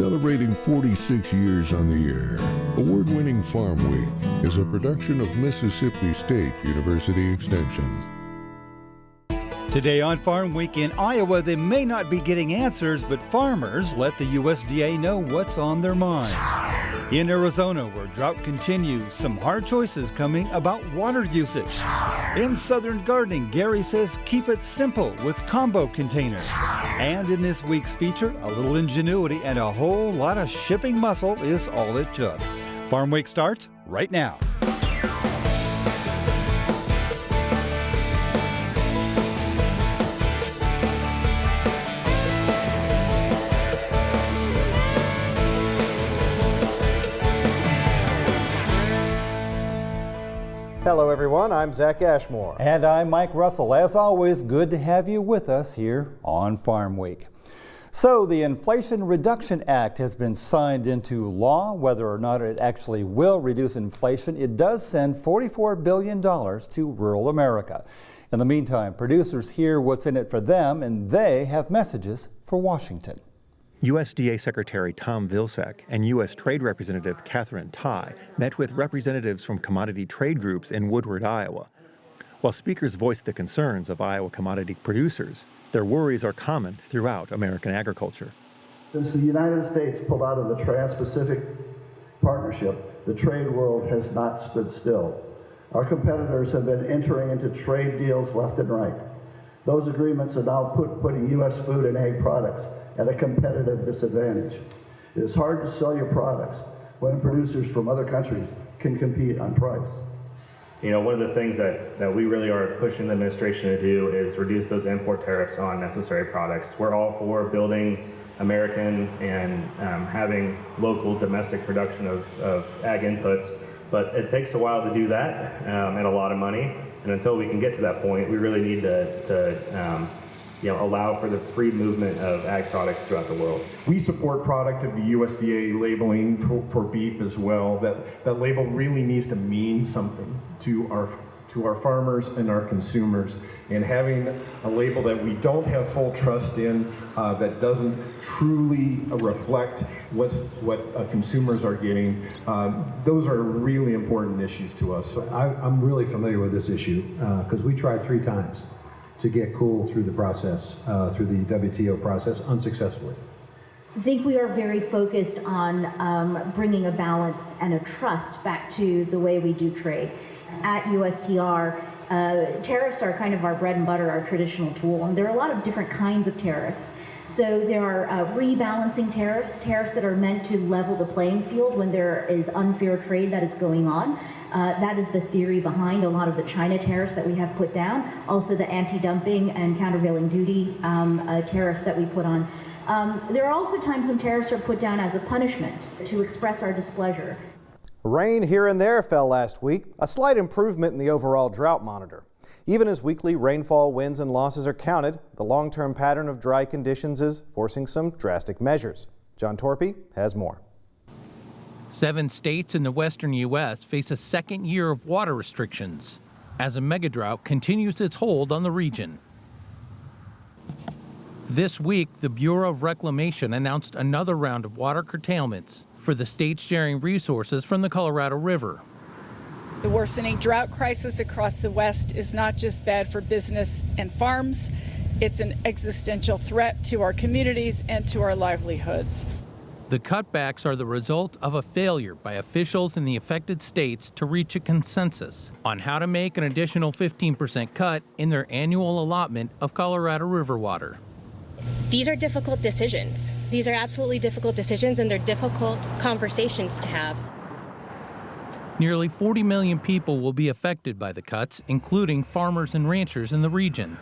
Celebrating 46 years on the air, award-winning Farmweek is a production of Mississippi State University Extension. Today on Farm Week in Iowa, they may not be getting answers, but farmers let the USDA know what's on their mind. In Arizona, where drought continues, some hard choices coming about water usage. In Southern Gardening, Gary says keep it simple with combo containers. And in this week's feature, a little ingenuity and a whole lot of shipping muscle is all it took. Farm Week starts right now. Hello everyone, I'm Zach Ashmore. And I'm Mike Russell. As always, good to have you with us here on Farm Week. So the Inflation Reduction Act has been signed into law. Whether or not it actually will reduce inflation, it does send $44 billion to rural America. In the meantime, producers hear what's in it for them, and they have messages for Washington. USDA Secretary Tom Vilsack and U.S. Trade Representative Catherine Tai met with representatives from commodity trade groups in Woodward, Iowa. While speakers voiced the concerns of Iowa commodity producers, their worries are common throughout American agriculture. Since the United States pulled out of the Trans-Pacific Partnership, the trade world has not stood still. Our competitors have been entering into trade deals left and right. Those agreements are now putting U.S. food and ag products at a competitive disadvantage. It is hard to sell your products when producers from other countries can compete on price. You know, one of the things that we really are pushing the administration to do is reduce those import tariffs on necessary products. We're all for building American and having local domestic production of ag inputs, but it takes a while to do that and a lot of money. And until we can get to that point, we really need to allow for the free movement of ag products throughout the world. We support product of the USDA labeling for beef as well. That label really needs to mean something to our farmers and our consumers. And having a label that we don't have full trust in, that doesn't truly reflect what consumers are getting, those are really important issues to us. So I'm really familiar with this issue because we tried 3 times to get cool through the process, through the WTO process, unsuccessfully. I think we are very focused on bringing a balance and a trust back to the way we do trade. At USTR, tariffs are kind of our bread and butter, our traditional tool, and there are a lot of different kinds of tariffs. So there are rebalancing tariffs that are meant to level the playing field when there is unfair trade that is going on. That is the theory behind a lot of the China tariffs that we have put down, also the anti-dumping and countervailing duty tariffs that we put on. There are also times when tariffs are put down as a punishment to express our displeasure. Rain here and there fell last week, a slight improvement in the overall drought monitor. Even as weekly rainfall wins and losses are counted, the long-term pattern of dry conditions is forcing some drastic measures. John Torpy has more. 7 states in the western U.S. face a second year of water restrictions as a megadrought continues its hold on the region. This week, the Bureau of Reclamation announced another round of water curtailments for the states sharing resources from the Colorado River. The worsening drought crisis across the West is not just bad for business and farms, it's an existential threat to our communities and to our livelihoods. The cutbacks are the result of a failure by officials in the affected states to reach a consensus on how to make an additional 15% cut in their annual allotment of Colorado River water. These are difficult decisions. These are absolutely difficult decisions, and they're difficult conversations to have. Nearly 40 million people will be affected by the cuts, including farmers and ranchers in the region.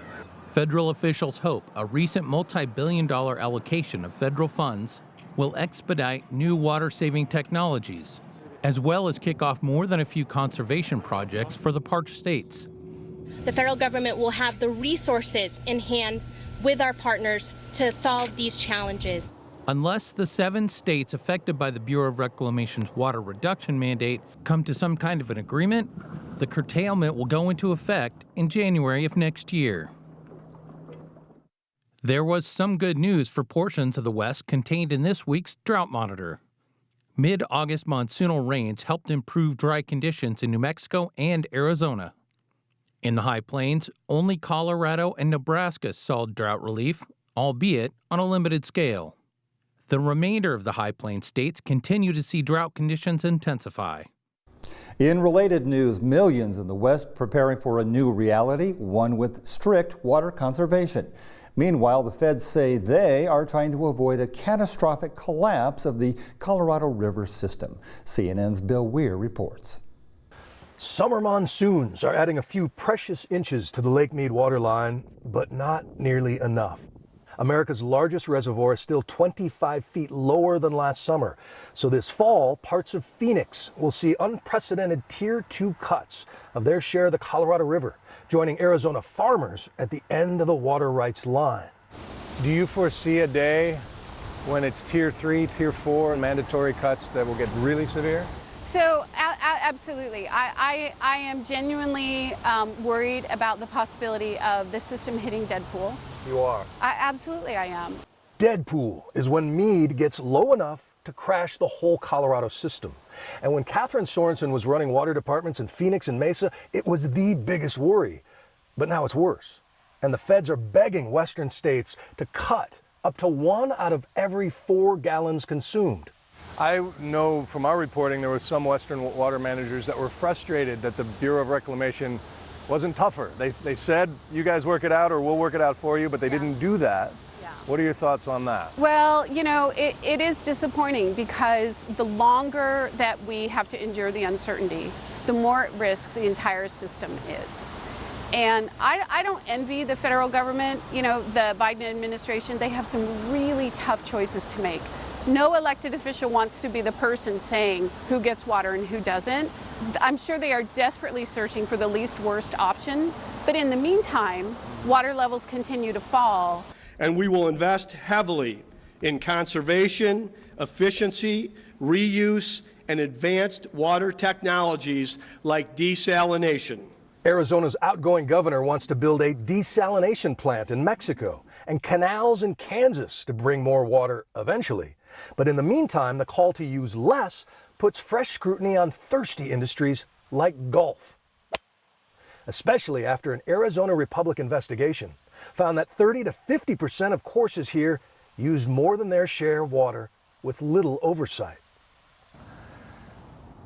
Federal officials hope a recent multi-billion-dollar allocation of federal funds will expedite new water-saving technologies, as well as kick off more than a few conservation projects for the parched states. The federal government will have the resources in hand with our partners to solve these challenges. Unless the 7 states affected by the Bureau of Reclamation's water reduction mandate come to some kind of an agreement, the curtailment will go into effect in January of next year. There was some good news for portions of the West contained in this week's Drought Monitor. Mid-August monsoonal rains helped improve dry conditions in New Mexico and Arizona. In the High Plains, only Colorado and Nebraska saw drought relief, albeit on a limited scale. The remainder of the High Plains states continue to see drought conditions intensify. In related news, millions in the West preparing for a new reality, one with strict water conservation. Meanwhile, the feds say they are trying to avoid a catastrophic collapse of the Colorado River system. CNN's Bill Weir reports. Summer monsoons are adding a few precious inches to the Lake Mead waterline, but not nearly enough. America's largest reservoir is still 25 feet lower than last summer. So this fall, parts of Phoenix will see unprecedented Tier 2 cuts of their share of the Colorado River, joining Arizona farmers at the end of the water rights line. Do you foresee a day when it's Tier 3, Tier 4 mandatory cuts that will get really severe? So absolutely. I am genuinely worried about the possibility of the system hitting dead pool. You are? Absolutely I am. Dead pool is when Mead gets low enough to crash the whole Colorado system. And when Catherine Sorensen was running water departments in Phoenix and Mesa, it was the biggest worry. But now it's worse. And the feds are begging western states to cut up to 1 out of every 4 gallons consumed. I know from our reporting there was some western water managers that were frustrated that the Bureau of Reclamation wasn't tougher. They said, you guys work it out or we'll work it out for you, but they didn't do that. What are your thoughts on that? Well, you know, it is disappointing because the longer that we have to endure the uncertainty, the more at risk the entire system is. And I don't envy the federal government, you know, the Biden administration. They have some really tough choices to make. No elected official wants to be the person saying who gets water and who doesn't. I'm sure they are desperately searching for the least worst option. But in the meantime, water levels continue to fall. And we will invest heavily in conservation, efficiency, reuse, and advanced water technologies like desalination. Arizona's outgoing governor wants to build a desalination plant in Mexico and canals in Kansas to bring more water eventually. But in the meantime, the call to use less puts fresh scrutiny on thirsty industries like golf, especially after an Arizona Republic investigation found that 30 to 50% of courses here use more than their share of water with little oversight.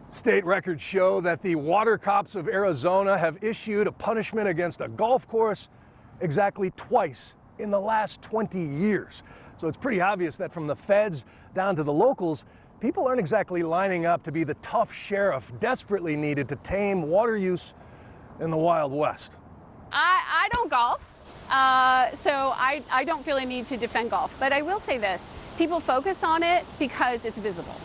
State records show that the water cops of Arizona have issued a punishment against a golf course exactly twice in the last 20 years. So it's pretty obvious that from the feds down to the locals, people aren't exactly lining up to be the tough sheriff desperately needed to tame water use in the Wild West. I don't golf, so I don't feel a need to defend golf. But I will say this, people focus on it because it's visible.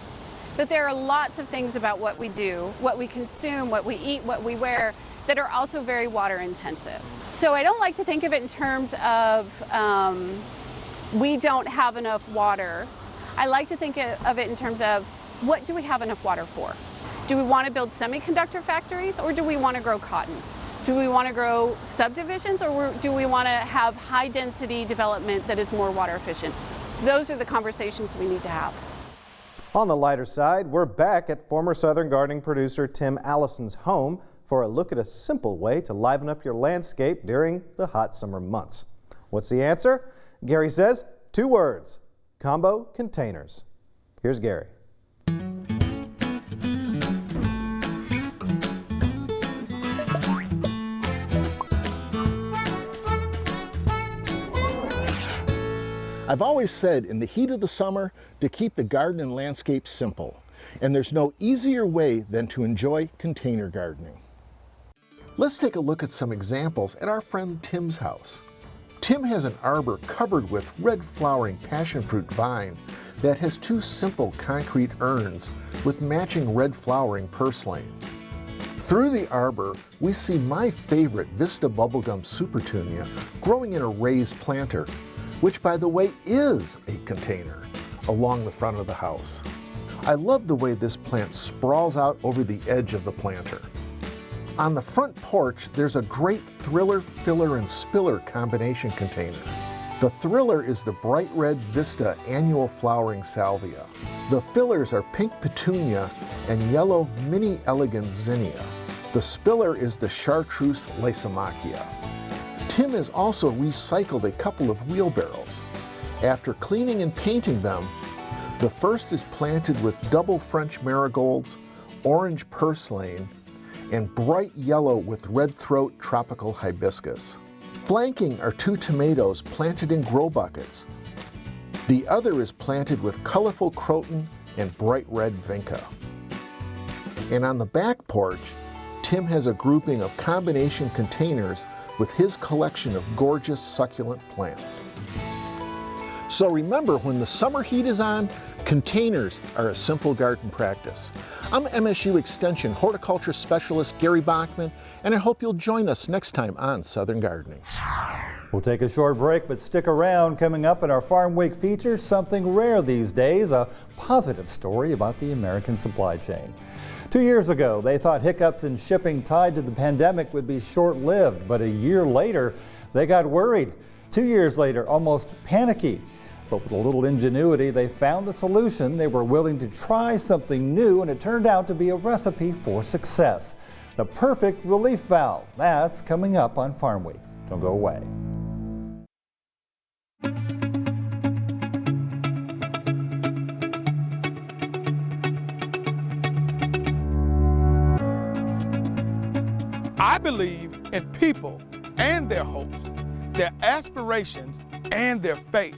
But there are lots of things about what we do, what we consume, what we eat, what we wear, that are also very water intensive. So I don't like to think of it in terms of we don't have enough water. I like to think of it in terms of what do we have enough water for? Do we want to build semiconductor factories or do we want to grow cotton? Do we want to grow subdivisions or do we want to have high density development that is more water efficient? Those are the conversations we need to have. On the lighter side, we're back at former Southern gardening producer Tim Allison's home for a look at a simple way to liven up your landscape during the hot summer months. What's the answer? Gary says 2 words, combo containers. Here's Gary. I've always said in the heat of the summer to keep the garden and landscape simple, and there's no easier way than to enjoy container gardening. Let's take a look at some examples at our friend Tim's house. Tim has an arbor covered with red flowering passion fruit vine that has 2 simple concrete urns with matching red flowering purslane. Through the arbor, we see my favorite Vista bubblegum supertunia growing in a raised planter, which by the way is a container, along the front of the house. I love the way this plant sprawls out over the edge of the planter. On the front porch, there's a great thriller, filler, and spiller combination container. The thriller is the bright red Vista annual flowering salvia. The fillers are pink petunia and yellow mini elegant zinnia. The spiller is the chartreuse lysomachia. Tim has also recycled a couple of wheelbarrows. After cleaning and painting them, the first is planted with double French marigolds, orange purslane, and bright yellow with red throat tropical hibiscus. Flanking are 2 tomatoes planted in grow buckets. The other is planted with colorful croton and bright red vinca. And on the back porch, Tim has a grouping of combination containers with his collection of gorgeous succulent plants. So remember, when the summer heat is on, containers are a simple garden practice. I'm MSU Extension Horticulture Specialist Gary Bachman, and I hope you'll join us next time on Southern Gardening. We'll take a short break, but stick around. Coming up in our Farm Week feature, something rare these days, a positive story about the American supply chain. 2 years ago, they thought hiccups in shipping tied to the pandemic would be short-lived, but a year later, they got worried. 2 years later, almost panicky. But with a little ingenuity, they found a solution. They were willing to try something new, and it turned out to be a recipe for success. The perfect relief valve. That's coming up on Farm Week. Don't go away. I believe in people and their hopes, their aspirations and their faith.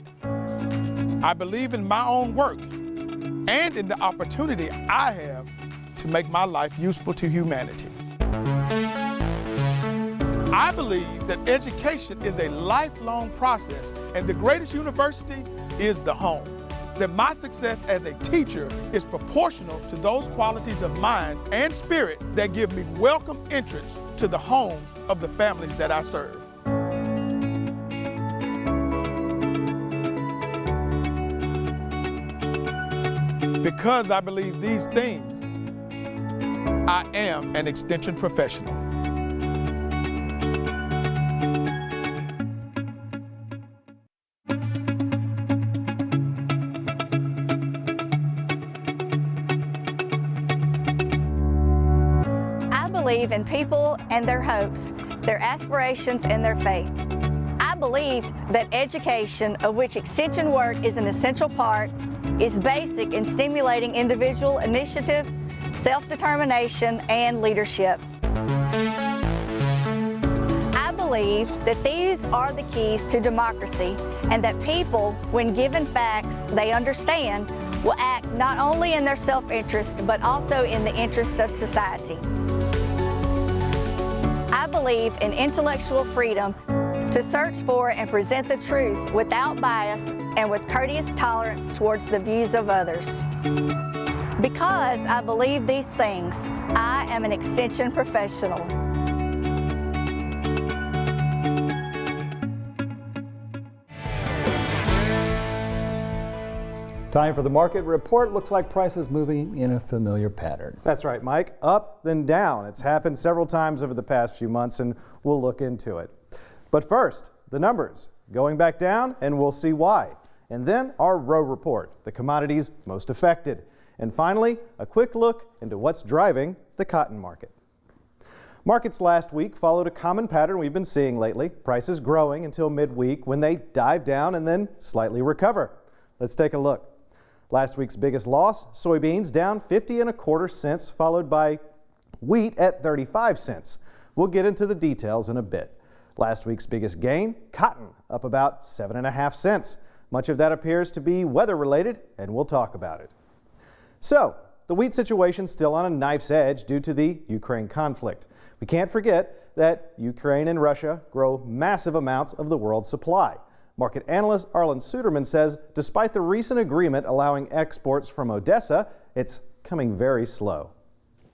I believe in my own work and in the opportunity I have to make my life useful to humanity. I believe that education is a lifelong process, and the greatest university is the home. That my success as a teacher is proportional to those qualities of mind and spirit that give me welcome entrance to the homes of the families that I serve. Because I believe these things, I am an extension professional. I believe in people and their hopes, their aspirations and their faith. I believed that education, of which extension work is an essential part, is basic in stimulating individual initiative, self-determination, and leadership. I believe that these are the keys to democracy, and that people, when given facts they understand, will act not only in their self-interest, but also in the interest of society. I believe in intellectual freedom to search for and present the truth without bias and with courteous tolerance towards the views of others. Because I believe these things, I am an extension professional. Time for the market report. Looks like prices moving in a familiar pattern. That's right, Mike. Up, then down. It's happened several times over the past few months, and we'll look into it. But first, the numbers. Going back down, and we'll see why. And then our row report, the commodities most affected. And finally, a quick look into what's driving the cotton market. Markets last week followed a common pattern we've been seeing lately, prices growing until midweek when they dive down and then slightly recover. Let's take a look. Last week's biggest loss, soybeans down 50.25 cents, followed by wheat at 35 cents. We'll get into the details in a bit. Last week's biggest gain, cotton, up about 7.5 cents. Much of that appears to be weather related, and we'll talk about it. So, the wheat situation's still on a knife's edge due to the Ukraine conflict. We can't forget that Ukraine and Russia grow massive amounts of the world's supply. Market analyst Arlen Suderman says despite the recent agreement allowing exports from Odessa, it's coming very slow.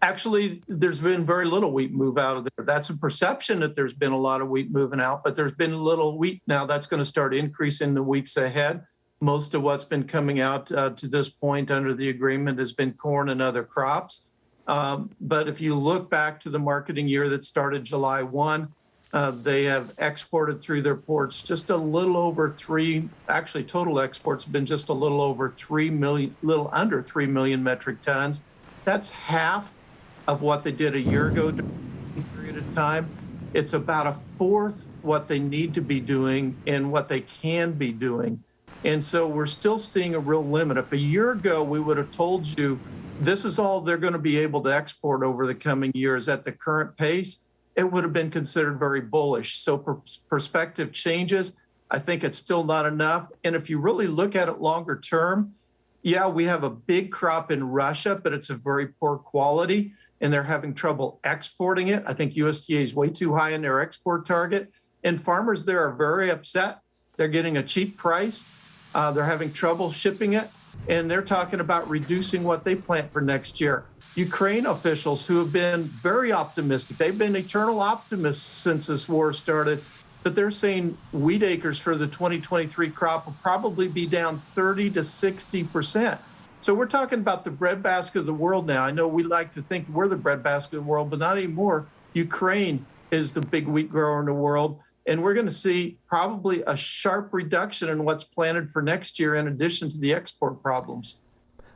Actually, there's been very little wheat move out of there. That's a perception that there's been a lot of wheat moving out, but there's been little wheat now. That's going to start increasing in the weeks ahead. Most of what's been coming out to this point under the agreement has been corn and other crops. But if you look back to the marketing year that started July 1, They have exported through their ports just a little over total exports have been just a little over 3 million, little under 3 million metric tons. That's half of what they did a year ago during the period of time. It's about a fourth what they need to be doing and what they can be doing. And so we're still seeing a real limit. If a year ago we would have told you this is all they're going to be able to export over the coming years at the current pace, it would have been considered very bullish. So perspective changes. I think it's still not enough. And if you really look at it longer term, yeah, we have a big crop in Russia, but it's a very poor quality and they're having trouble exporting it. I think USDA is way too high in their export target. And farmers there are very upset. They're getting a cheap price. They're having trouble shipping it. And they're talking about reducing what they plant for next year. Ukraine officials who have been very optimistic, they've been eternal optimists since this war started, but they're saying wheat acres for the 2023 crop will probably be down 30 to 60%. So we're talking about the breadbasket of the world now. I know we like to think we're the breadbasket of the world, but not anymore. Ukraine is the big wheat grower in the world, and we're going to see probably a sharp reduction in what's planted for next year in addition to the export problems.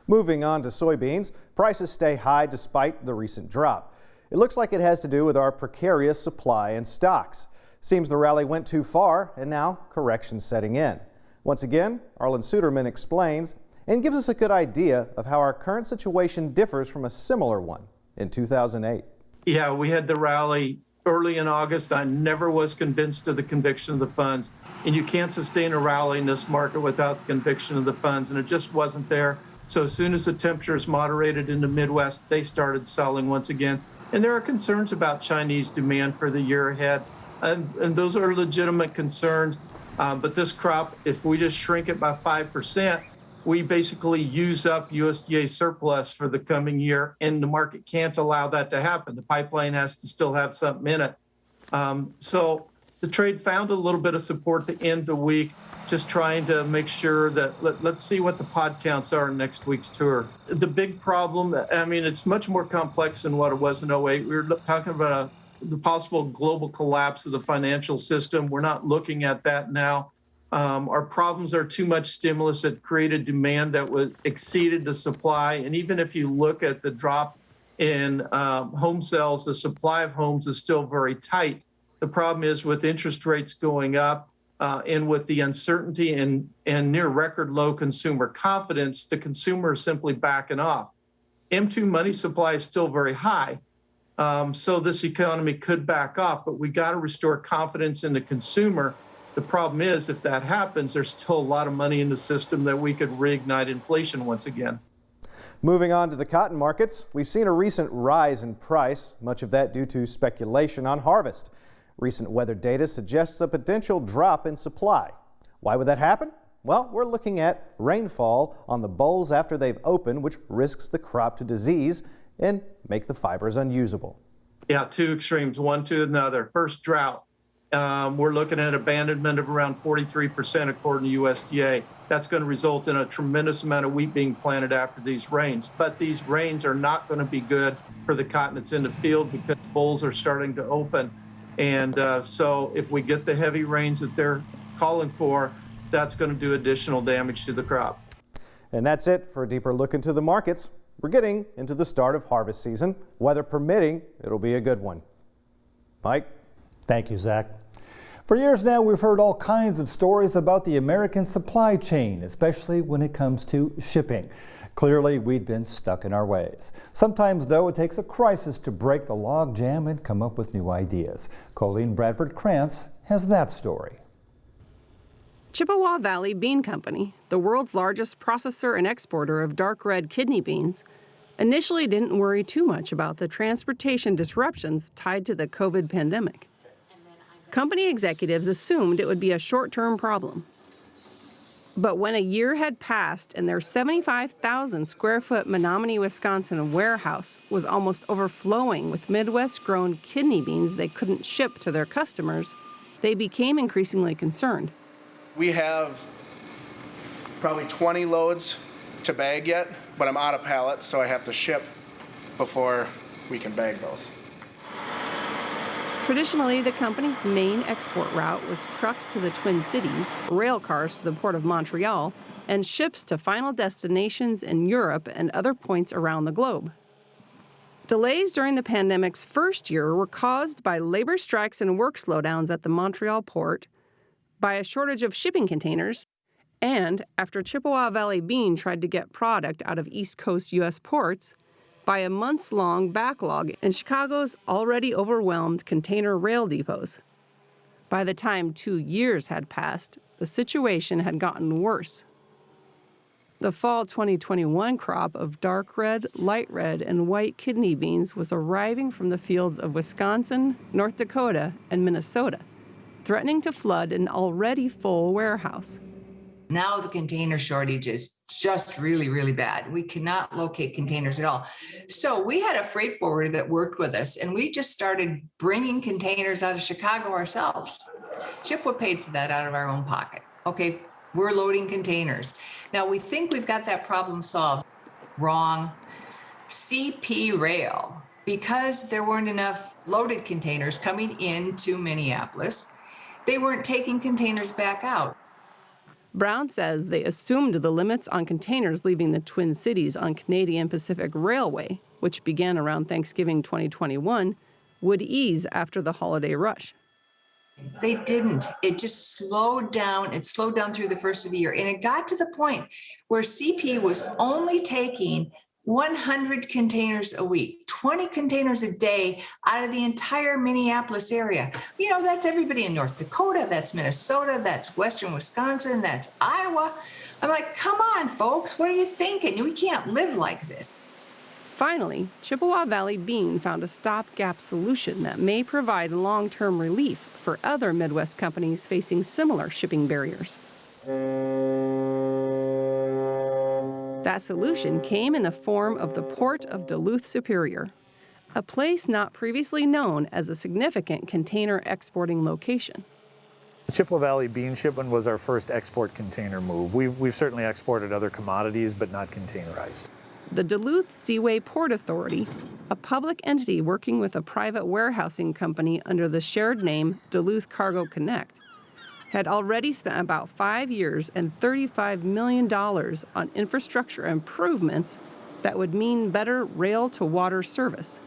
Moving on to soybeans, prices stay high despite the recent drop. It looks like it has to do with our precarious supply and stocks. Seems the rally went too far and now correction's setting in. Once again, Arlen Suderman explains and gives us a good idea of how our current situation differs from a similar one in 2008. Yeah, we had the rally early in August. I never was convinced of the conviction of the funds. And you can't sustain a rally in this market without the conviction of the funds, and it just wasn't there. So as soon as the temperatures moderated in the Midwest, they started selling once again. And there are concerns about Chinese demand for the year ahead. And those are legitimate concerns. But this crop, if we just shrink it by 5%, we basically use up USDA surplus for the coming year. And the market can't allow that to happen. The pipeline has to still have something in it. So the trade found a little bit of support to end the week. Just trying to make sure that let's see what the pod counts are in next week's tour. The big problem, I mean, it's much more complex than what it was in 08. We were talking about the possible global collapse of the financial system. We're not looking at that now. Our problems are too much stimulus that created demand that was exceeded the supply. And even if you look at the drop in home sales, the supply of homes is still very tight. The problem is with interest rates going up, and with the uncertainty and near record low consumer confidence, the consumer is simply backing off. M2 money supply is still very high. So this economy could back off, but we got to restore confidence in the consumer. The problem is if that happens, there's still a lot of money in the system that we could reignite inflation once again. Moving on to the cotton markets, we've seen a recent rise in price, much of that due to speculation on harvest. Recent weather data suggests a potential drop in supply. Why would that happen? Well, we're looking at rainfall on the bolls after they've opened, which risks the crop to disease and make the fibers unusable. Yeah, two extremes, one to another. First, drought. We're looking at abandonment of around 43% according to USDA. That's going to result in a tremendous amount of wheat being planted after these rains. But these rains are not going to be good for the cotton that's in the field because bolls are starting to open. And so if we get the heavy rains that they're calling for, that's going to do additional damage to the crop. And that's it for a deeper look into the markets. We're getting into the start of harvest season. Weather permitting, it'll be a good one. Mike? Thank you, Zach. For years now, we've heard all kinds of stories about the American supply chain, especially when it comes to shipping. Clearly, we'd been stuck in our ways. Sometimes, though, it takes a crisis to break the log jam and come up with new ideas. Colleen Bradford-Krantz has that story. Chippewa Valley Bean Company, the world's largest processor and exporter of dark red kidney beans, initially didn't worry too much about the transportation disruptions tied to the COVID pandemic. Company executives assumed it would be a short-term problem. But when a year had passed and their 75,000 square foot Menominee, Wisconsin warehouse was almost overflowing with Midwest-grown kidney beans they couldn't ship to their customers, they became increasingly concerned. We have probably 20 loads to bag yet, but I'm out of pallets, so I have to ship before we can bag those. Traditionally, the company's main export route was trucks to the Twin Cities, rail cars to the Port of Montreal, and ships to final destinations in Europe and other points around the globe. Delays during the pandemic's first year were caused by labor strikes and work slowdowns at the Montreal port, by a shortage of shipping containers, and after Chippewa Valley Bean tried to get product out of East Coast U.S. ports, by a months-long backlog in Chicago's already overwhelmed container rail depots. By the time 2 years had passed, the situation had gotten worse. The fall 2021 crop of dark red, light red, and white kidney beans was arriving from the fields of Wisconsin, North Dakota, and Minnesota, threatening to flood an already full warehouse. Now the container shortage is just really, really bad. We cannot locate containers at all. So we had a freight forwarder that worked with us, and we just started bringing containers out of Chicago ourselves. Chippewa paid for that out of our own pocket. Okay, we're loading containers. Now we think we've got that problem solved. Wrong. CP Rail, because there weren't enough loaded containers coming into Minneapolis, they weren't taking containers back out. Brown says they assumed the limits on containers leaving the Twin Cities on Canadian Pacific Railway, which began around Thanksgiving 2021, would ease after the holiday rush. They didn't. It just slowed down. It slowed down through the first of the year. And it got to the point where CP was only taking 100 containers a week, 20 containers a day out of the entire Minneapolis area. You know, that's everybody in North Dakota, that's Minnesota, that's Western Wisconsin, that's Iowa. I'm like, come on, folks, what are you thinking? We can't live like this. Finally, Chippewa Valley Bean found a stopgap solution that may provide long-term relief for other Midwest companies facing similar shipping barriers. That solution came in the form of the Port of Duluth Superior, a place not previously known as a significant container exporting location. The Chippewa Valley Bean shipment was our first export container move. We've certainly exported other commodities, but not containerized. The Duluth Seaway Port Authority, a public entity working with a private warehousing company under the shared name Duluth Cargo Connect, had already spent about 5 years and $35 million on infrastructure improvements that would mean better rail-to-water service.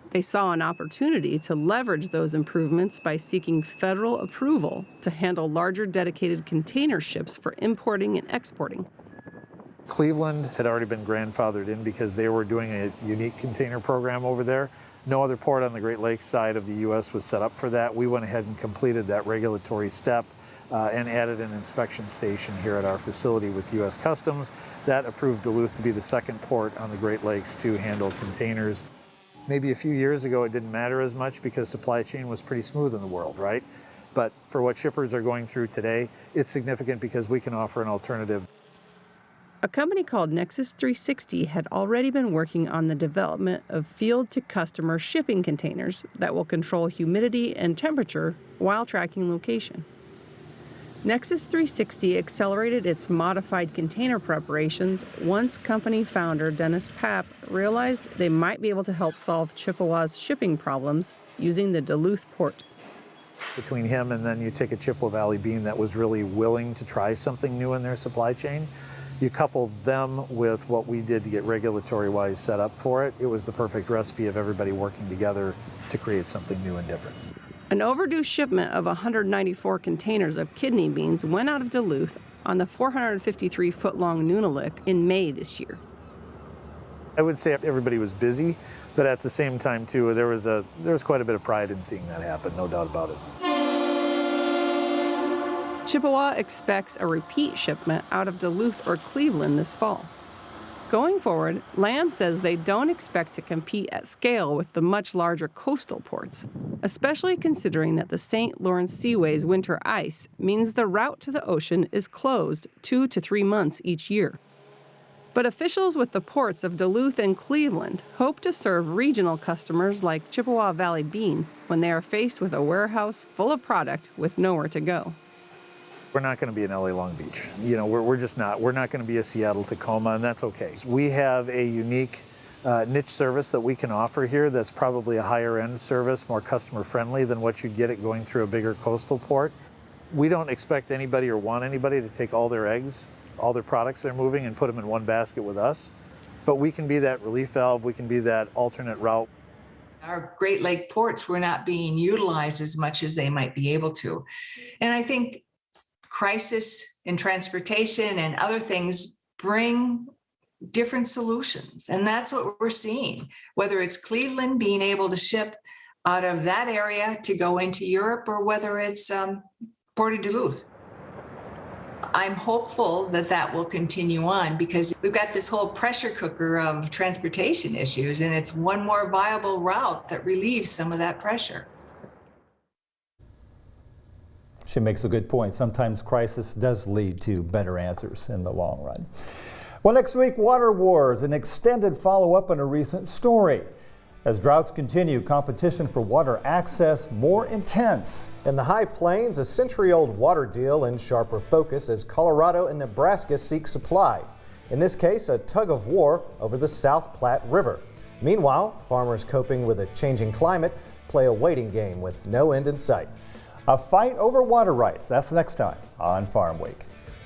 They saw an opportunity to leverage those improvements by seeking federal approval to handle larger dedicated container ships for importing and exporting. Cleveland had already been grandfathered in because they were doing a unique container program over there. No other port on the Great Lakes side of the U.S. was set up for that. We went ahead and completed that regulatory step and added an inspection station here at our facility with U.S. Customs. That approved Duluth to be the second port on the Great Lakes to handle containers. Maybe a few years ago it didn't matter as much because supply chain was pretty smooth in the world, right? But for what shippers are going through today, it's significant because we can offer an alternative. A company called Nexus 360 had already been working on the development of field-to-customer shipping containers that will control humidity and temperature while tracking location. Nexus 360 accelerated its modified container preparations once company founder Dennis Papp realized they might be able to help solve Chippewa's shipping problems using the Duluth port. Between him and then you take a Chippewa Valley Bean that was really willing to try something new in their supply chain, you coupled them with what we did to get regulatory-wise set up for it. It was the perfect recipe of everybody working together to create something new and different. An overdue shipment of 194 containers of kidney beans went out of Duluth on the 453-foot-long Nunalik in May this year. I would say everybody was busy, but at the same time, too, there was quite a bit of pride in seeing that happen, no doubt about it. Chippewa expects a repeat shipment out of Duluth or Cleveland this fall. Going forward, Lamb says they don't expect to compete at scale with the much larger coastal ports, especially considering that the St. Lawrence Seaway's winter ice means the route to the ocean is closed 2 to 3 months each year. But officials with the ports of Duluth and Cleveland hope to serve regional customers like Chippewa Valley Bean when they are faced with a warehouse full of product with nowhere to go. We're not going to be in LA Long Beach. You know, we're just not. We're not going to be a Seattle Tacoma, and that's okay. We have a unique niche service that we can offer here that's probably a higher end service, more customer friendly than what you'd get it going through a bigger coastal port. We don't expect anybody or want anybody to take all their eggs, all their products they're moving and put them in one basket with us. But we can be that relief valve, we can be that alternate route. Our Great Lake ports were not being utilized as much as they might be able to. And I think crisis in transportation and other things bring different solutions. And that's what we're seeing, whether it's Cleveland being able to ship out of that area to go into Europe, or whether it's Port of Duluth. I'm hopeful that that will continue on, because we've got this whole pressure cooker of transportation issues, and it's one more viable route that relieves some of that pressure. She makes a good point. Sometimes crisis does lead to better answers in the long run. Well, next week, water wars, an extended follow-up on a recent story. As droughts continue, competition for water access more intense. In the High Plains, a century-old water deal in sharper focus as Colorado and Nebraska seek supply. In this case, a tug-of-war over the South Platte River. Meanwhile, farmers coping with a changing climate play a waiting game with no end in sight. A fight over water rights. That's next time on Farm Week.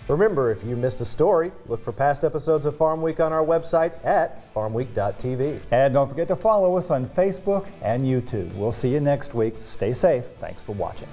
Remember, if you missed a story, look for past episodes of Farm Week on our website at farmweek.tv. And don't forget to follow us on Facebook and YouTube. We'll see you next week. Stay safe. Thanks for watching.